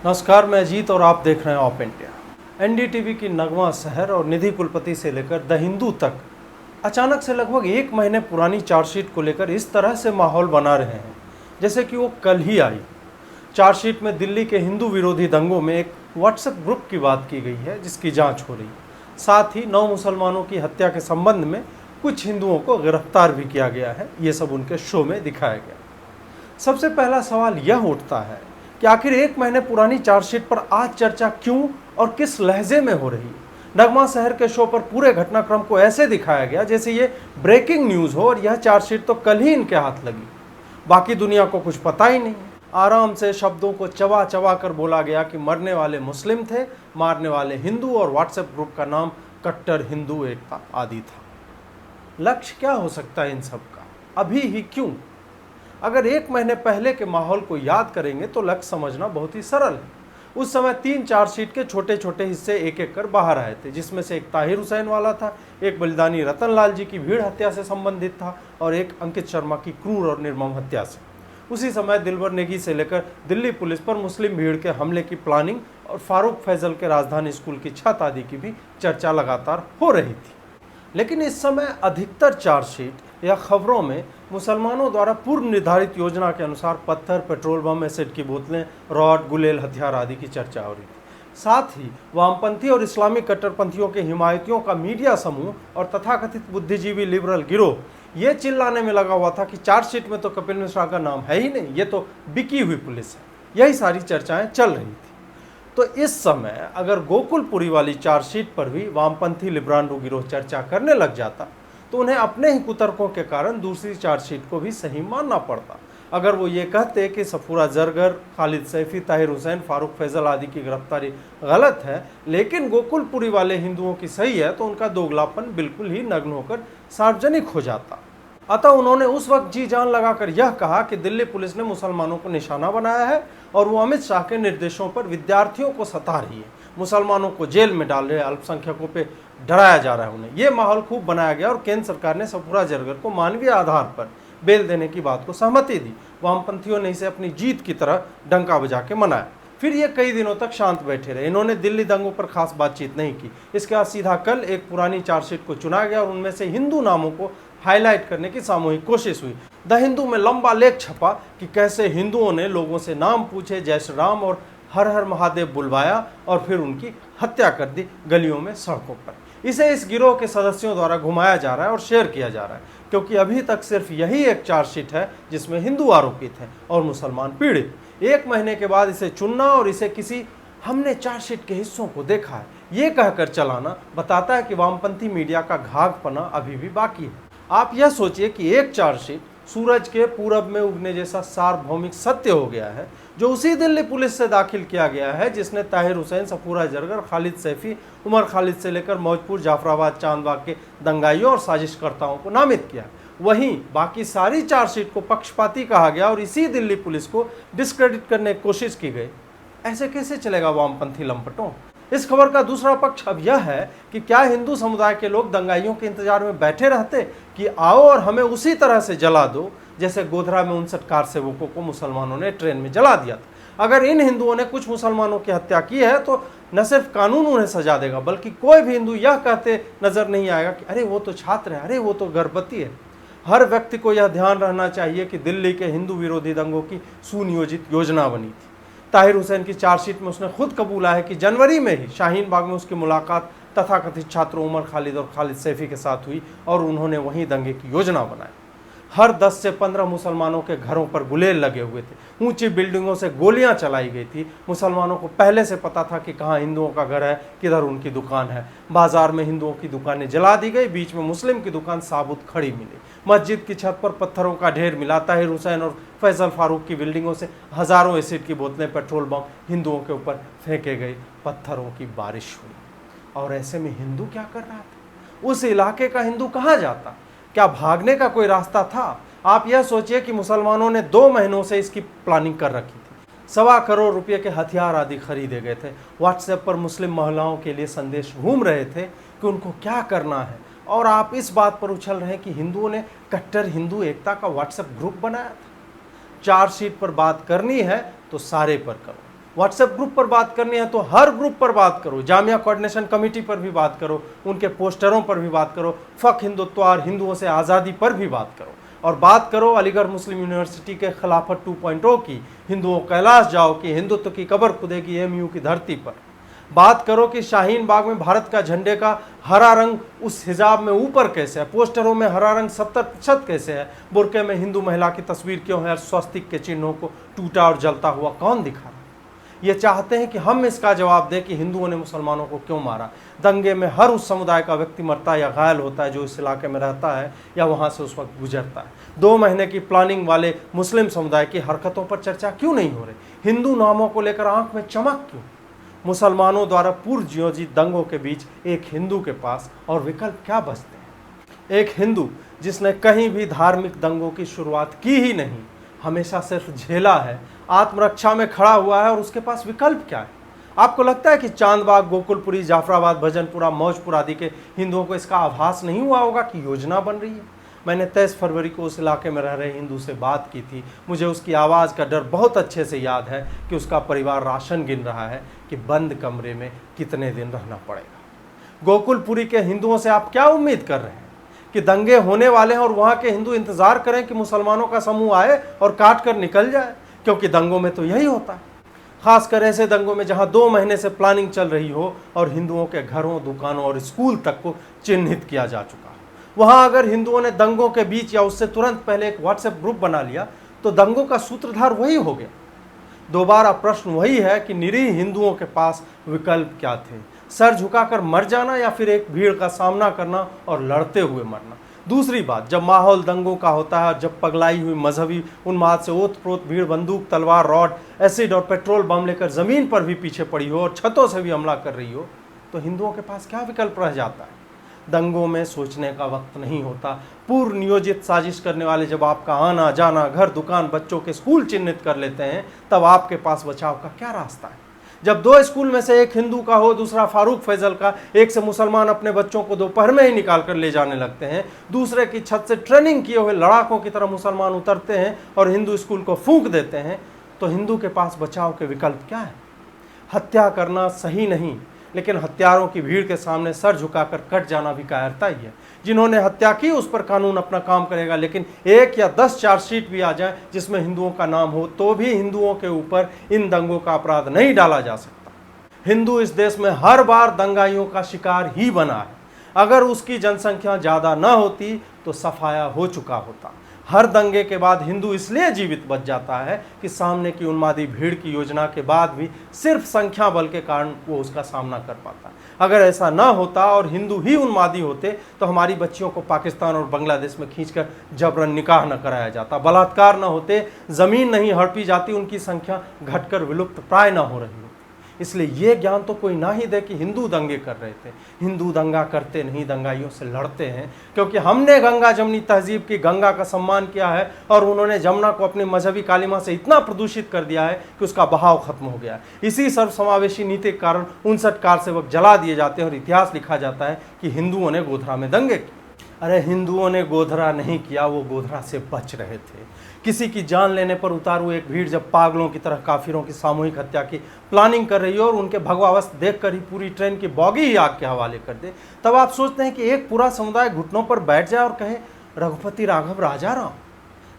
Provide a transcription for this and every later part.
नमस्कार, मैं अजीत और आप देख रहे हैं ऑप इंडिया। एनडीटीवी की नगमा सहर और निधि कुलपति से लेकर द हिंदू तक अचानक से लगभग एक महीने पुरानी चार्जशीट को लेकर इस तरह से माहौल बना रहे हैं जैसे कि वो कल ही आई। चार्जशीट में दिल्ली के हिंदू विरोधी दंगों में एक व्हाट्सएप ग्रुप की बात की गई है जिसकी जांच हो रही है। साथ ही 9 मुसलमानों की हत्या के संबंध में कुछ हिंदुओं को गिरफ्तार भी किया गया है। ये सब उनके शो में दिखाया गया। सबसे पहला सवाल यह उठता है कि आखिर एक महीने पुरानी चार्जशीट पर आज चर्चा क्यों और किस लहजे में हो रही है। नगमा शहर के शो पर पूरे घटनाक्रम को ऐसे दिखाया गया जैसे ये ब्रेकिंग न्यूज़ हो और यह चार्जशीट तो कल ही इनके हाथ लगी, बाकी दुनिया को कुछ पता ही नहीं। आराम से शब्दों को चबा चबा कर बोला गया कि मरने वाले मुस्लिम थे, मारने वाले हिंदू और व्हाट्सएप ग्रुप का नाम कट्टर हिंदू एकता आदि था। लक्ष्य क्या हो सकता है इन सब का, अभी ही क्यों? अगर एक महीने पहले के माहौल को याद करेंगे तो लक्ष्य समझना बहुत ही सरल है। उस समय 3 चार्जशीट के छोटे छोटे हिस्से एक एक कर बाहर आए थे, जिसमें से एक ताहिर हुसैन वाला था, एक बलिदानी रतन लाल जी की भीड़ हत्या से संबंधित था और एक अंकित शर्मा की क्रूर और निर्मम हत्या से। उसी समय दिलवर नेगी से लेकर दिल्ली पुलिस पर मुस्लिम भीड़ के हमले की प्लानिंग और फारूक फैजल के राजधानी स्कूल की छत आदि की भी चर्चा लगातार हो रही थी। लेकिन इस समय अधिकतर चार्जशीट या खबरों में मुसलमानों द्वारा पूर्व निर्धारित योजना के अनुसार पत्थर, पेट्रोल बम, एसिड की बोतलें, रॉड, गुलेल, हथियार आदि की चर्चा हो रही थी। साथ ही वामपंथी और इस्लामिक कट्टरपंथियों के हिमायतियों का मीडिया समूह और तथाकथित बुद्धिजीवी लिबरल गिरोह ये चिल्लाने में लगा हुआ था कि चार्जशीट में तो कपिल मिश्रा का नाम है ही नहीं, ये तो बिकी हुई पुलिस है। यही सारी चर्चाएं चल रही थी। तो इस समय अगर गोकुलपुरी वाली चार्जशीट पर भी वामपंथी लिब्रांडो गिरोह चर्चा करने लग जाता तो उन्हें अपने ही कुतर्कों के कारण दूसरी चार्जशीट को भी सही मानना पड़ता। अगर वो ये कहते कि सफूरा जरगर, खालिद सैफी, ताहिर हुसैन, फारूक फैजल आदि की गिरफ्तारी गलत है लेकिन गोकुलपुरी वाले हिंदुओं की सही है, तो उनका दोगलापन बिल्कुल ही नग्न होकर सार्वजनिक हो जाता। अतः उन्होंने उस वक्त जी जान लगाकर यह कहा कि दिल्ली पुलिस ने मुसलमानों को निशाना बनाया है और वो अमित शाह के निर्देशों पर विद्यार्थियों को सता रही है, मुसलमानों को जेल में डाल रहे, अल्पसंख्यकों पे डराया जा रहा है उन्हें। ये माहौल खूब बनाया गया और केंद्र सरकार ने सफूरा जरगर को मानवीय आधार पर बेल देने की बात को सहमति दी। वामपंथियों ने इसे अपनी जीत की तरह डंका बजा के मनाया। फिर ये कई दिनों तक शांत बैठे रहे। इन्होंने दिल्ली दंगों पर खास बातचीत नहीं की। इसके बाद सीधा कल एक पुरानी चार्जशीट को चुना गया और उनमें से हिंदू नामों को हाईलाइट करने की सामूहिक कोशिश हुई। द हिंदू में लंबा लेख छपा कि कैसे हिंदुओं ने लोगों से नाम पूछे, जय श्री राम और हर हर महादेव बुलवाया और फिर उनकी हत्या कर दी गलियों में, सड़कों पर। इसे इस गिरोह के सदस्यों द्वारा घुमाया जा रहा है और शेयर किया जा रहा है क्योंकि अभी तक सिर्फ यही एक चार्जशीट है जिसमें हिंदू आरोपित हैं और मुसलमान पीड़ित। एक महीने के बाद इसे चुनना और इसे किसी हमने चार्जशीट के हिस्सों को देखा है ये कहकर चलाना बताता है कि वामपंथी मीडिया का घाघपना अभी भी बाकी है। आप यह सोचिए कि एक चार्जशीट सूरज के पूरब में उगने जैसा सार्वभौमिक सत्य हो गया है जो उसी दिल्ली पुलिस से दाखिल किया गया है जिसने ताहिर हुसैन, सफूरा जरगर, खालिद सैफी, उमर खालिद से लेकर मौजपुर, जाफराबाद, चांदबाग के दंगाइयों और साजिशकर्ताओं को नामित किया। वहीं बाकी सारी चार्जशीट को पक्षपाती कहा गया और इसी दिल्ली पुलिस को डिस्क्रेडिट करने की कोशिश की गई। ऐसे कैसे चलेगा वामपंथी लंपटों? इस खबर का दूसरा पक्ष अब यह है कि क्या हिंदू समुदाय के लोग दंगाइयों के इंतजार में बैठे रहते कि आओ और हमें उसी तरह से जला दो जैसे गोधरा में 59 कार सेवकों को मुसलमानों ने ट्रेन में जला दिया था। अगर इन हिंदुओं ने कुछ मुसलमानों की हत्या की है तो न सिर्फ कानून उन्हें सजा देगा बल्कि कोई भी हिंदू यह कहते नजर नहीं आएगा कि अरे वो तो छात्र है, अरे वो तो गर्भवती है। हर व्यक्ति को यह ध्यान रहना चाहिए कि दिल्ली के हिंदू विरोधी दंगों की सुनियोजित योजना बनी थी। ताहिर हुसैन की चार्जशीट में उसने खुद कबूला है कि जनवरी में ही शाहीन बाग में उसकी मुलाकात तथाकथित छात्रों उमर खालिद और खालिद सैफी के साथ हुई और उन्होंने वहीं दंगे की योजना बनाई। हर 10 से 15 मुसलमानों के घरों पर गुलेल लगे हुए थे, ऊंची बिल्डिंगों से गोलियां चलाई गई थी। मुसलमानों को पहले से पता था कि कहाँ हिंदुओं का घर है, किधर उनकी दुकान है। बाजार में हिंदुओं की दुकानें जला दी गई, बीच में मुस्लिम की दुकान साबुत खड़ी मिली। मस्जिद की छत पर पत्थरों का ढेर मिला। ताहिर हुसैन और फैजल फारूक की बिल्डिंगों से हजारों एसिड की बोतलें, पेट्रोल बम हिंदुओं के ऊपर फेंके गए। पत्थरों की बारिश हुई। और ऐसे में हिंदू क्या कर रहा था? उस इलाके का हिंदू कहाँ जाता? क्या भागने का कोई रास्ता था? आप यह सोचिए कि मुसलमानों ने 2 महीनों से इसकी प्लानिंग कर रखी थी। 1.25 करोड़ रुपए के हथियार आदि खरीदे गए थे। व्हाट्सएप पर मुस्लिम महिलाओं के लिए संदेश घूम रहे थे कि उनको क्या करना है और आप इस बात पर उछल रहे हैं कि हिंदुओं ने कट्टर हिंदू एकता का व्हाट्सएप ग्रुप बनाया था। चार्जशीट पर बात करनी है तो सारे पर करो, व्हाट्सएप ग्रुप पर बात करनी है तो हर ग्रुप पर बात करो, जामिया कोऑर्डिनेशन कमेटी पर भी बात करो, उनके पोस्टरों पर भी बात करो, फक हिंदुत्व और हिंदुओं से आज़ादी पर भी बात करो, और बात करो अलीगढ़ मुस्लिम यूनिवर्सिटी के खिलाफत 2.0 की, हिंदुओं कैलाश जाओ कि हिंदुत्व की कब्र खुदेगी एमयू की धरती पर। बात करो कि शाहीन बाग में भारत का झंडे का हरा रंग उस हिजाब में ऊपर कैसे है, पोस्टरों में हरा रंग 70% कैसे है, बुरके में हिंदू महिला की तस्वीर क्यों है, और स्वस्तिक के चिन्हों को टूटा और जलता हुआ कौन दिखा रहा है। ये चाहते हैं कि हम इसका जवाब दें कि हिंदुओं ने मुसलमानों को क्यों मारा। दंगे में हर उस समुदाय का व्यक्ति मरता या घायल होता है जो इस इलाके में रहता है या वहाँ से उस वक्त गुजरता है। 2 महीने की प्लानिंग वाले मुस्लिम समुदाय की हरकतों पर चर्चा क्यों नहीं हो रही? हिंदू नामों को लेकर आंख में चमक क्यों? मुसलमानों द्वारा पूर्व नियोजित दंगों के बीच एक हिंदू के पास और विकल्प क्या बचते हैं? एक हिंदू जिसने कहीं भी धार्मिक दंगों की शुरुआत की ही नहीं, हमेशा सिर्फ झेला है, आत्मरक्षा में खड़ा हुआ है, और उसके पास विकल्प क्या है? आपको लगता है कि चांदबाग, गोकुलपुरी, जाफराबाद, भजनपुरा, मौजपुर आदि के हिंदुओं को इसका आभास नहीं हुआ होगा कि योजना बन रही है? मैंने 23 फरवरी को उस इलाके में रह रहे हिंदू से बात की थी। मुझे उसकी आवाज़ का डर बहुत अच्छे से याद है कि उसका परिवार राशन गिन रहा है कि बंद कमरे में कितने दिन रहना पड़ेगा। गोकुलपुरी के हिंदुओं से आप क्या उम्मीद कर रहे हैं कि दंगे होने वाले हैं और वहाँ के हिंदू इंतज़ार करें कि मुसलमानों का समूह आए और काट कर निकल जाए? क्योंकि दंगों में तो यही होता है, खासकर ऐसे दंगों में जहाँ 2 महीने से प्लानिंग चल रही हो और हिंदुओं के घरों, दुकानों और स्कूल तक को चिन्हित किया जा चुका है। वहाँ अगर हिंदुओं ने दंगों के बीच या उससे तुरंत पहले एक व्हाट्सएप ग्रुप बना लिया तो दंगों का सूत्रधार वही हो गया। दोबारा प्रश्न वही है कि निरीह हिंदुओं के पास विकल्प क्या थे? सर झुकाकर मर जाना या फिर एक भीड़ का सामना करना और लड़ते हुए मरना? दूसरी बात, जब माहौल दंगों का होता है और जब पगलाई हुई मजहबी उन्माद से ओत-प्रोत भीड़ बंदूक, तलवार, रॉड, एसिड और पेट्रोल बम लेकर ज़मीन पर भी पीछे पड़ी हो और छतों से भी हमला कर रही हो, तो हिंदुओं के पास क्या विकल्प रह जाता है? दंगों में सोचने का वक्त नहीं होता। पूर्व नियोजित साजिश करने वाले जब आपका आना जाना, घर, दुकान, बच्चों के स्कूल चिन्हित कर लेते हैं, तब आपके पास बचाव का क्या रास्ता है? जब 2 स्कूल में से एक हिंदू का हो, दूसरा फारूक फैजल का, एक से मुसलमान अपने बच्चों को दोपहर में ही निकाल कर ले जाने लगते हैं, दूसरे की छत से ट्रेनिंग किए हुए लड़ाकों की तरह मुसलमान उतरते हैं और हिंदू स्कूल को फूंक देते हैं, तो हिंदू के पास बचाव के विकल्प क्या है? हत्या करना सही नहीं, लेकिन हत्यारों की भीड़ के सामने सर झुकाकर कट जाना भी कायरता ही है। जिन्होंने हत्या की उस पर कानून अपना काम करेगा, लेकिन 1 या 10 चार्जशीट भी आ जाए जिसमें हिंदुओं का नाम हो, तो भी हिंदुओं के ऊपर इन दंगों का अपराध नहीं डाला जा सकता। हिंदू इस देश में हर बार दंगाइयों का शिकार ही बना है। अगर उसकी जनसंख्या ज़्यादा न होती तो सफाया हो चुका होता। हर दंगे के बाद हिंदू इसलिए जीवित बच जाता है कि सामने की उन्मादी भीड़ की योजना के बाद भी सिर्फ संख्या बल के कारण वो उसका सामना कर पाता है। अगर ऐसा ना होता और हिंदू ही उन्मादी होते तो हमारी बच्चियों को पाकिस्तान और बांग्लादेश में खींचकर जबरन निकाह न कराया जाता, बलात्कार न होते, ज़मीन नहीं हड़पी जाती, उनकी संख्या घटकर विलुप्त प्राय न हो रही होती। इसलिए ये ज्ञान तो कोई ना ही दे कि हिंदू दंगे कर रहे थे। हिंदू दंगा करते नहीं, दंगाइयों से लड़ते हैं, क्योंकि हमने गंगा जमनी तहजीब की गंगा का सम्मान किया है और उन्होंने जमुना को अपनी मजहबी कालिमा से इतना प्रदूषित कर दिया है कि उसका बहाव खत्म हो गया है। इसी सर्वसमावेशी नीति के कारण 59 कार सेवक जला दिए जाते हैं और इतिहास लिखा जाता है कि हिंदुओं ने गोधरा में दंगे किए। अरे हिंदुओं ने गोधरा नहीं किया, वो गोधरा से बच रहे थे। किसी की जान लेने पर उतारू एक भीड़ जब पागलों की तरह काफिरों की सामूहिक हत्या की प्लानिंग कर रही हो और उनके भगवावस्थ देखकर ही पूरी ट्रेन की बॉगी ही आग के हवाले कर दे, तब आप सोचते हैं कि एक पूरा समुदाय घुटनों पर बैठ जाए और कहे रघुपति राघव राजा राम।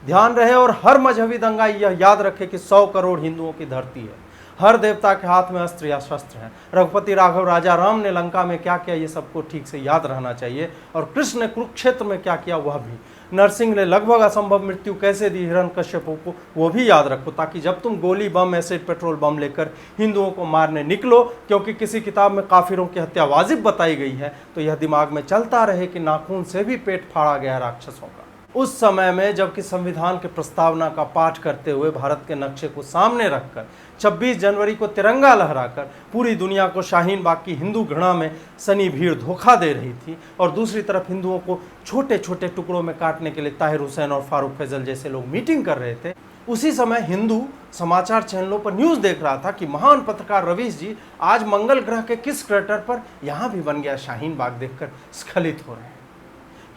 ध्यान रहे और हर मजहबी दंगा यह याद रखे कि 100 करोड़ हिंदुओं की धरती है, हर देवता के हाथ में अस्त्र या शस्त्र हैं। रघुपति राघव राजा राम ने लंका में क्या किया ये सबको ठीक से याद रहना चाहिए, और कृष्ण ने कुरुक्षेत्र में क्या किया वह भी। नरसिंह ने लगभग असंभव मृत्यु कैसे दी हिरण्यकश्यप को वो भी याद रखो, ताकि जब तुम गोली बम, एसिड, पेट्रोल बम लेकर हिंदुओं को मारने निकलो, क्योंकि किसी किताब में काफिरों की हत्या वाजिब बताई गई है, तो यह दिमाग में चलता रहे कि नाखून से भी पेट फाड़ा गया राक्षसों का। उस समय में जबकि संविधान के प्रस्तावना का पाठ करते हुए भारत के नक्शे को सामने रखकर 26 जनवरी को तिरंगा लहराकर पूरी दुनिया को शाहीन बाग की हिंदू घृणा में सनी भीड़ धोखा दे रही थी, और दूसरी तरफ हिंदुओं को छोटे छोटे टुकड़ों में काटने के लिए ताहिर हुसैन और फारूक फैजल जैसे लोग मीटिंग कर रहे थे, उसी समय हिंदू समाचार चैनलों पर न्यूज़ देख रहा था कि महान पत्रकार रवीश जी आज मंगल ग्रह के किस क्रेटर पर यहाँ भी बन गया शाहीन बाग देखकर स्खलित हो रहे हैं।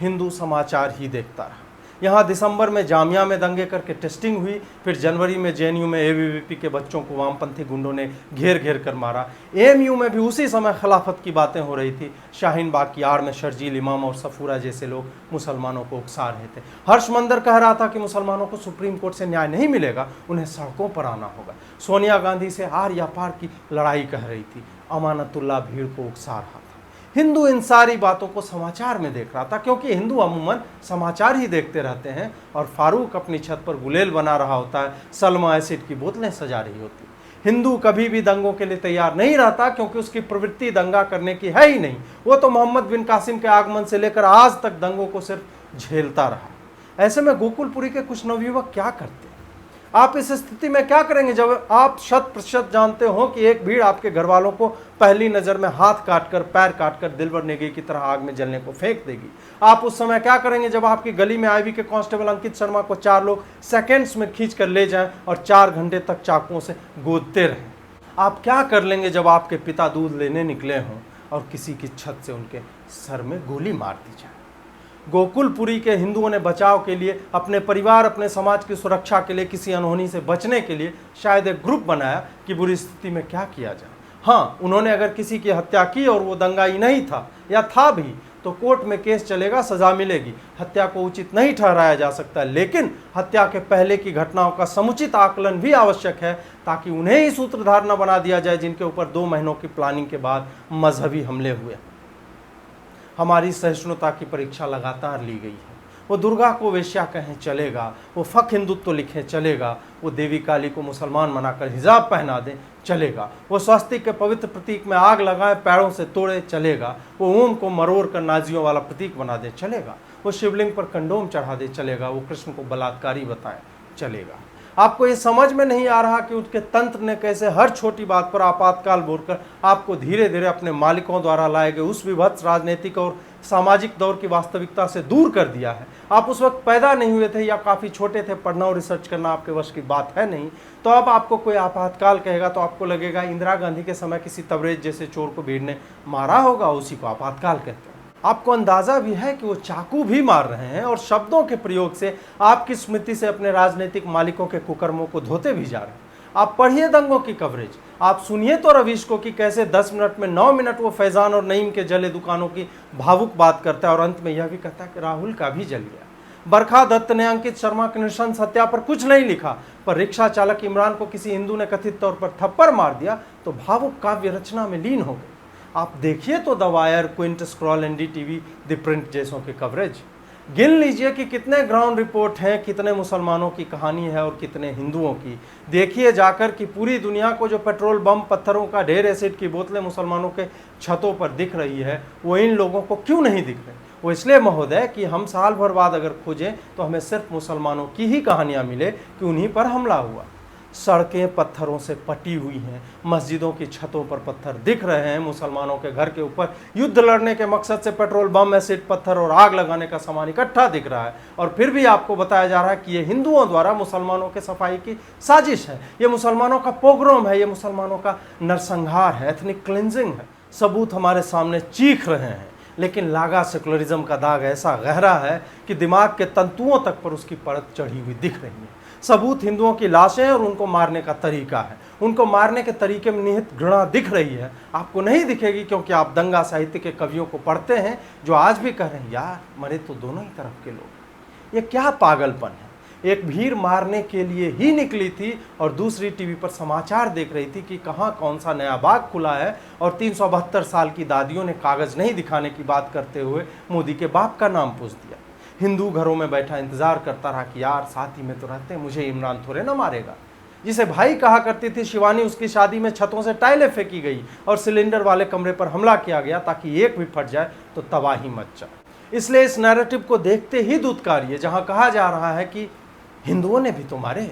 हिंदू समाचार ही देखता रहा। यहाँ दिसंबर में जामिया में दंगे करके टेस्टिंग हुई, फिर जनवरी में जेएनयू में एबीवीपी के बच्चों को वामपंथी गुंडों ने घेर घेर कर मारा। एएमयू में भी उसी समय खिलाफत की बातें हो रही थी। शाहीन बाग की आड़ में शर्जील इमाम और सफूरा जैसे लोग मुसलमानों को उकसा रहे थे। हर्ष मंदर कह रहा था कि मुसलमानों को सुप्रीम कोर्ट से न्याय नहीं मिलेगा, उन्हें सड़कों पर आना होगा। सोनिया गांधी से आर या पार की लड़ाई कह रही थी। अमानतुल्लाह भीड़ को उकसा रहा था। हिंदू इन सारी बातों को समाचार में देख रहा था, क्योंकि हिंदू अमूमन समाचार ही देखते रहते हैं। और फारूक अपनी छत पर गुलेल बना रहा होता है, सलमा एसिड की बोतलें सजा रही होती। हिंदू कभी भी दंगों के लिए तैयार नहीं रहता, क्योंकि उसकी प्रवृत्ति दंगा करने की है ही नहीं। वो तो मोहम्मद बिन कासिम के आगमन से लेकर आज तक दंगों को सिर्फ झेलता रहा। ऐसे में गोकुलपुरी के कुछ नवयुवक क्या करते? आप इस स्थिति में क्या करेंगे जब आप 100% जानते हो कि एक भीड़ आपके घर वालों को पहली नज़र में हाथ काटकर, पैर काटकर दिलबर नेगी की तरह आग में जलने को फेंक देगी? आप उस समय क्या करेंगे जब आपकी गली में आईवी के कांस्टेबल अंकित शर्मा को 4 लोग सेकंड्स में खींच कर ले जाएं और 4 घंटे तक चाकुओं से गोदते रहें? आप क्या कर लेंगे जब आपके पिता दूध लेने निकले हों और किसी की छत से उनके सर में गोली मार दी जाए? गोकुलपुरी के हिंदुओं ने बचाव के लिए, अपने परिवार, अपने समाज की सुरक्षा के लिए, किसी अनहोनी से बचने के लिए शायद एक ग्रुप बनाया कि बुरी स्थिति में क्या किया जाए। हाँ, उन्होंने अगर किसी की हत्या की और वो दंगाई नहीं था या था भी, तो कोर्ट में केस चलेगा, सजा मिलेगी। हत्या को उचित नहीं ठहराया जा सकता, लेकिन हत्या के पहले की घटनाओं का समुचित आकलन भी आवश्यक है, ताकि उन्हें ही सूत्रधार न बना दिया जाए जिनके ऊपर 2 महीनों की प्लानिंग के बाद मजहबी हमले हुए। हमारी सहिष्णुता की परीक्षा लगातार ली गई है। वो दुर्गा को वेश्या कहें चलेगा, वो फक हिंदुत्व लिखें चलेगा, वो देवी काली को मुसलमान बनाकर हिजाब पहना दें चलेगा, वो स्वस्तिक के पवित्र प्रतीक में आग लगाए पैरों से तोड़े चलेगा, वो ओम को मरोड़ कर नाजियों वाला प्रतीक बना दे चलेगा, वो शिवलिंग पर कंडोम चढ़ा दे चलेगा, वो कृष्ण को बलात्कारी बताए चलेगा। आपको ये समझ में नहीं आ रहा कि उनके तंत्र ने कैसे हर छोटी बात पर आपातकाल बोलकर आपको धीरे धीरे अपने मालिकों द्वारा लाए गए उस विभत्स राजनीतिक और सामाजिक दौर की वास्तविकता से दूर कर दिया है। आप उस वक्त पैदा नहीं हुए थे या काफ़ी छोटे थे, पढ़ना और रिसर्च करना आपके वश की बात है नहीं। तो अब आपको कोई आपातकाल कहेगा तो आपको लगेगा इंदिरा गांधी के समय किसी तबरेज जैसे चोर को भीड़ ने मारा होगा, उसी को आपातकाल कहते हैं। आपको अंदाजा भी है कि वो चाकू भी मार रहे हैं और शब्दों के प्रयोग से आपकी स्मृति से अपने राजनीतिक मालिकों के कुकर्मों को धोते भी जा रहे हैं। आप पढ़िए दंगों की कवरेज, आप सुनिए तो रवीश को कि कैसे 10 मिनट में 9 मिनट वो फैजान और नईम के जले दुकानों की भावुक बात करता है और अंत में यह भी कहता है कि राहुल का भी जल गया। बरखा दत्त ने अंकित शर्मा की नृशंस हत्या पर कुछ नहीं लिखा, पर रिक्शा चालक इमरान को किसी हिंदू ने कथित तौर पर थप्पड़ मार दिया तो भावुक काव्य रचना में लीन हो गए। आप देखिए तो the Wire, Quint, Scroll, NDTV, the Print जैसों के कवरेज। गिन लीजिए कि कितने ग्राउंड रिपोर्ट हैं, कितने मुसलमानों की कहानी है और कितने हिंदुओं की। देखिए जाकर कि पूरी दुनिया को जो पेट्रोल बम, पत्थरों का ढेर, एसिड की बोतलें मुसलमानों के छतों पर दिख रही है, वो इन लोगों को क्यों नहीं दिख रही? वो इसलिए महोदय कि हम साल भर बाद अगर खोजें तो हमें सिर्फ मुसलमानों की ही कहानियाँ मिले कि उन्हीं पर हमला हुआ। सड़कें पत्थरों से पटी हुई हैं, मस्जिदों की छतों पर पत्थर दिख रहे हैं, मुसलमानों के घर के ऊपर युद्ध लड़ने के मकसद से पेट्रोल बम, एसिड, पत्थर और आग लगाने का सामान इकट्ठा दिख रहा है। और फिर भी आपको बताया जा रहा है कि ये हिंदुओं द्वारा मुसलमानों के सफाई की साजिश है, ये मुसलमानों का पोग्रोम है, ये मुसलमानों का नरसंहार है, एथनिक क्लिंजिंग है। सबूत हमारे सामने चीख रहे हैं, लेकिन लागा सेकुलरिज्म का दाग ऐसा गहरा है कि दिमाग के तंतुओं तक पर उसकी परत चढ़ी हुई दिख रही है। सबूत हिंदुओं की लाशें और उनको मारने का तरीका है। उनको मारने के तरीके में निहित घृणा दिख रही है, आपको नहीं दिखेगी क्योंकि आप दंगा साहित्य के कवियों को पढ़ते हैं जो आज भी कह रहे हैं यार मरे तो दोनों ही तरफ के लोग। ये क्या पागलपन है? एक भीड़ मारने के लिए ही निकली थी और दूसरी टीवी पर समाचार देख रही थी कि कहाँ कौन सा नया बाग खुला है, और 372 साल की दादियों ने कागज नहीं दिखाने की बात करते हुए मोदी के बाप का नाम पूछ दिया। हिंदू घरों में बैठा इंतजार करता रहा कि यार साथ ही में तो रहते, मुझे इमरान थोड़े ना मारेगा। जिसे भाई कहा करती थी शिवानी, उसकी शादी में छतों से टाइलें फेंकी गई और सिलेंडर वाले कमरे पर हमला किया गया ताकि एक भी फट जाए तो तबाही मच जाए। इसलिए इस नैरेटिव को देखते ही दुत्कारिए जहां कहा जा रहा है कि हिंदुओं ने भी तो मारे,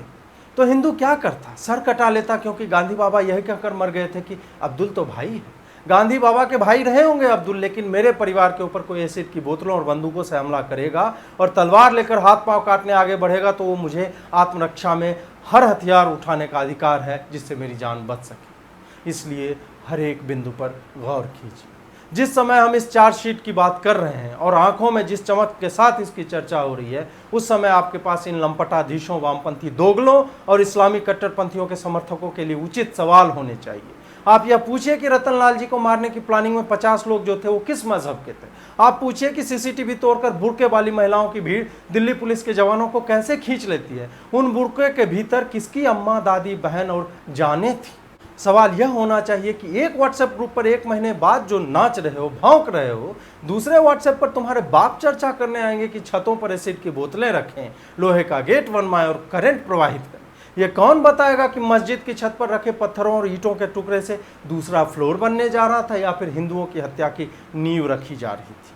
तो हिंदू क्या करता? सर कटा लेता, क्योंकि गांधी बाबा यही कहकर मर गए थे कि अब्दुल तो भाई है। गांधी बाबा के भाई रहे होंगे अब्दुल, लेकिन मेरे परिवार के ऊपर कोई एसिड की बोतलों और बंदूकों से हमला करेगा और तलवार लेकर हाथ पांव काटने आगे बढ़ेगा तो वो मुझे आत्मरक्षा में हर हथियार उठाने का अधिकार है जिससे मेरी जान बच सके। इसलिए हर एक बिंदु पर गौर कीजिए। जिस समय हम इस चार्जशीट की बात कर रहे हैं और आंखों में जिस चमक के साथ इसकी चर्चा हो रही है, उस समय आपके पास इन लंपटाधीशों, वामपंथी दोगलों और इस्लामी कट्टरपंथियों के समर्थकों के लिए उचित सवाल होने चाहिए। आप यह पूछिए कि रतनलाल जी को मारने की प्लानिंग में 50 लोग जो थे वो किस मजहब के थे। आप पूछिए कि सीसीटीवी तोड़कर बुर्के वाली महिलाओं की भीड़ दिल्ली पुलिस के जवानों को कैसे खींच लेती है। उन बुर्के के भीतर किसकी अम्मा, दादी, बहन और जानें थी। सवाल यह होना चाहिए कि एक व्हाट्सएप ग्रुप पर 1 महीने बाद जो नाच रहे हो, भौंक रहे हो, दूसरे व्हाट्सएप पर तुम्हारे बाप चर्चा करने आएंगे कि छतों पर एसिड की बोतलें रखें, लोहे का गेट बनवाएं और करंट प्रवाहित करें। ये कौन बताएगा कि मस्जिद की छत पर रखे पत्थरों और ईंटों के टुकड़े से दूसरा फ्लोर बनने जा रहा था या फिर हिंदुओं की हत्या की नींव रखी जा रही थी।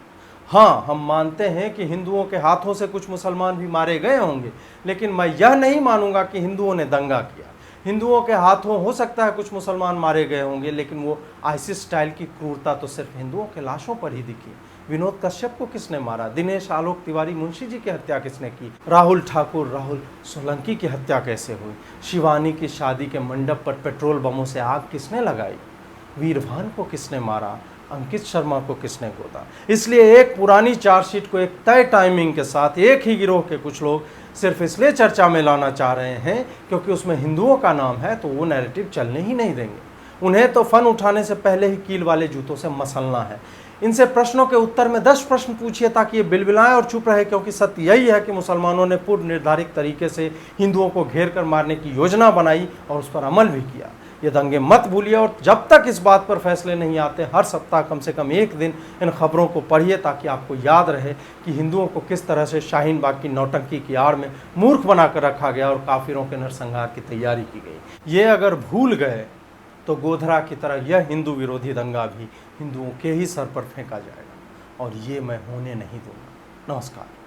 हाँ, हम मानते हैं कि हिंदुओं के हाथों से कुछ मुसलमान भी मारे गए होंगे, लेकिन मैं यह नहीं मानूंगा कि हिंदुओं ने दंगा किया। हिंदुओं के हाथों हो सकता है कुछ मुसलमान मारे गए होंगे, लेकिन वो आईसिस स्टाइल की क्रूरता तो सिर्फ हिंदुओं के लाशों पर ही दिखी। विनोद कश्यप को किसने मारा? दिनेश आलोक तिवारी मुंशी जी की हत्या किसने की? राहुल ठाकुर, राहुल सोलंकी की हत्या कैसे हुई? शिवानी की शादी के मंडप पर पेट्रोल बमों से आग किसने लगाई? वीरभान को किसने मारा? अंकित शर्मा को किसने गोदा? इसलिए एक पुरानी चार्जशीट को एक तय टाइमिंग के साथ एक ही गिरोह के कुछ लोग सिर्फ इसलिए चर्चा में लाना चाह रहे हैं क्योंकि उसमें हिंदुओं का नाम है, तो वो नैरेटिव चलने ही नहीं देंगे। उन्हें तो फन उठाने से पहले ही कील वाले जूतों से मसलना है। इनसे प्रश्नों के उत्तर में 10 प्रश्न पूछिए ताकि ये बिलबिलाएं और चुप रहे, क्योंकि सत्य यही है कि मुसलमानों ने पूर्व निर्धारित तरीके से हिंदुओं को घेर कर मारने की योजना बनाई और उस पर अमल भी किया। ये दंगे मत भूलिए और जब तक इस बात पर फैसले नहीं आते, हर सप्ताह कम से कम एक दिन इन खबरों को पढ़िए ताकि आपको याद रहे कि हिंदुओं को किस तरह से शाहीन बाग की नौटंकी की आड़ में मूर्ख बनाकर रखा गया और काफिरों के नरसंहार की तैयारी की गई। ये अगर भूल गए तो गोधरा की तरह यह हिंदू विरोधी दंगा भी हिंदुओं के ही सर पर फेंका जाएगा और ये मैं होने नहीं दूंगा। नमस्कार।